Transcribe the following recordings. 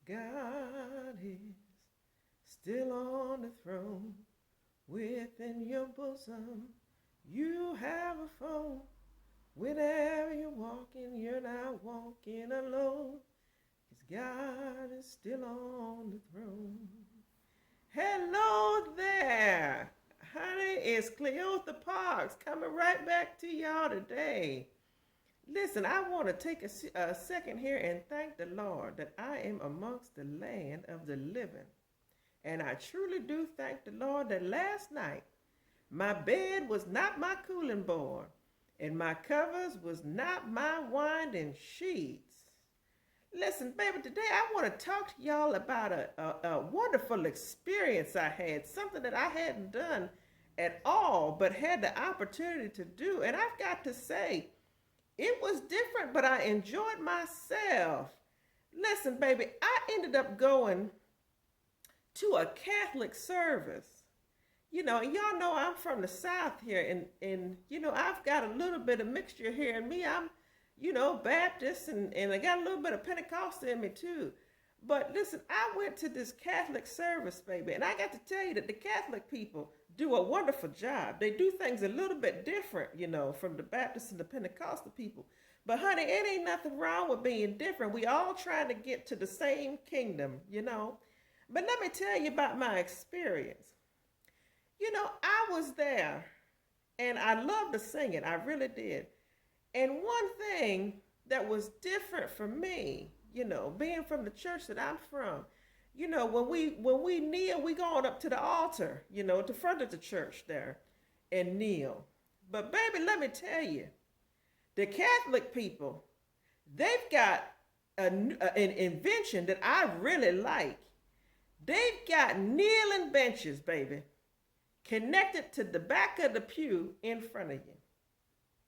God is still on the throne. Within your bosom, you have a phone. Whenever you're walking, you're not walking alone. 'Cause God is still on the throne. Hello there. Honey, it's Cleotha Parks coming right back to y'all today. Listen, I want to take a second here and thank the Lord that I am amongst the land of the living. And I truly do thank the Lord that last night my bed was not my cooling board and my covers was not my winding sheets. Listen, baby, today I want to talk to y'all about a wonderful experience I had, something that I hadn't done at all, but had the opportunity to do. And I've got to say, it was different, but I enjoyed myself. Listen, baby, I ended up going to a Catholic service. Y'all know I'm from the South here, and I've got a little bit of mixture here in me. I'm, Baptist, and I got a little bit of Pentecostal in me too. But listen, I went to this Catholic service, baby, and I got to tell you that the Catholic people do a wonderful job. They do things a little bit different, from the Baptist and the Pentecostal people. But honey, it ain't nothing wrong with being different. We all trying to get to the same kingdom. But let me tell you about my experience. I was there and I loved to sing it. I really did. And one thing that was different for me, being from the church that I'm from, when we kneel, we going up to the altar, at the front of the church there and kneel. But baby, let me tell you, the Catholic people, they've got an invention that I really like. They've got kneeling benches, baby, connected to the back of the pew in front of you.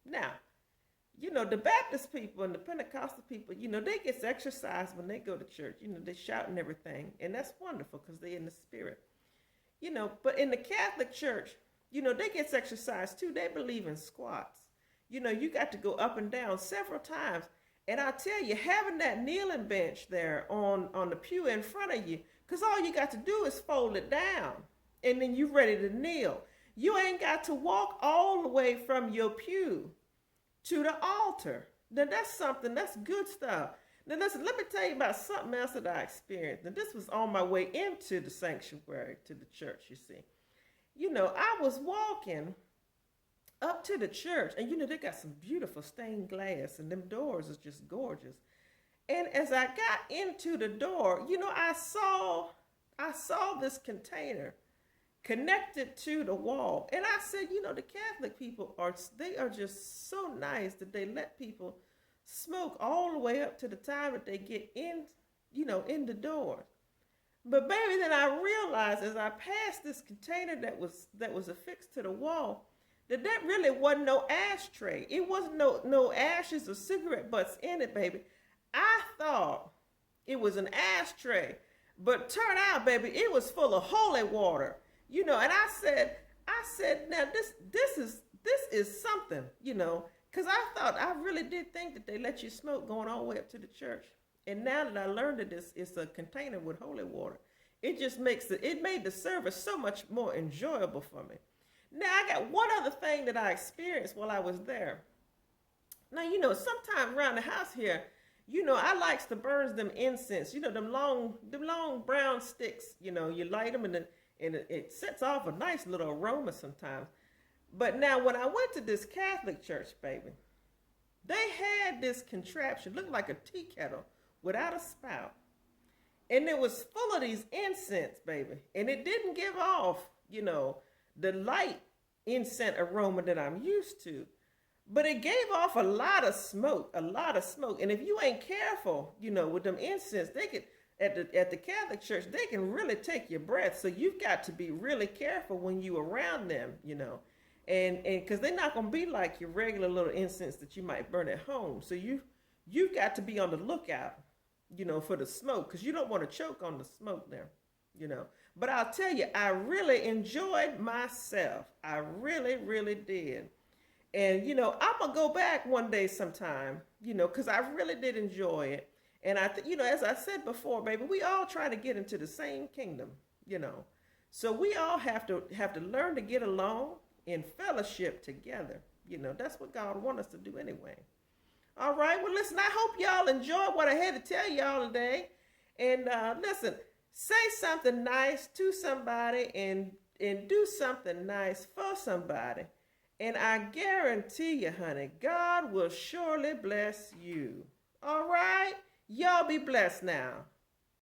Now, the Baptist people and the Pentecostal people, they get exercise when they go to church. They shout and everything. And that's wonderful because they're in the spirit. But in the Catholic church, they get exercise too. They believe in squats. You got to go up and down several times. And I tell you, having that kneeling bench there on the pew in front of you, because all you got to do is fold it down and then you're ready to kneel. You ain't got to walk all the way from your pew to the altar. Now that's good stuff. Now listen, let me tell you about something else that I experienced. Now this was on my way into the sanctuary, to the church, you see. I was walking up to the church and they got some beautiful stained glass and them doors is just gorgeous. And as I got into the door, I saw this container connected to the wall. And I said, the Catholic people they are just so nice that they let people smoke all the way up to the time that they get in, in the doors. But baby, then I realized as I passed this container that was affixed to the wall, that really wasn't no ashtray. It wasn't no ashes or cigarette butts in it, baby. I thought it was an ashtray, but turned out, baby, it was full of holy water. And I said, now this is something, because I really did think that they let you smoke going all the way up to the church. And now that I learned that it's a container with holy water, it just it made the service so much more enjoyable for me. Now I got one other thing that I experienced while I was there. Now, sometime around the house here, I likes to burn them incense, them long brown sticks, you light them and it sets off a nice little aroma sometimes. But now when I went to this Catholic church, baby, they had this contraption, looked like a tea kettle without a spout. And it was full of these incense, baby. And it didn't give off, the light incense aroma that I'm used to. But it gave off a lot of smoke. And if you ain't careful, with them incense, they could, at the Catholic church, they can really take your breath. So you've got to be really careful when you around them, and because they're not going to be like your regular little incense that you might burn at home. So you've got to be on the lookout, for the smoke, because you don't want to choke on the smoke there, But I'll tell you, I really enjoyed myself. I really, really did. And, I'm going to go back one day sometime, because I really did enjoy it. And as I said before, baby, we all try to get into the same kingdom, you know. So we all have to learn to get along in fellowship together. That's what God wants us to do anyway. All right. Well, listen, I hope y'all enjoyed what I had to tell y'all today. And listen, say something nice to somebody and do something nice for somebody. And I guarantee you, honey, God will surely bless you. All right? Y'all be blessed now.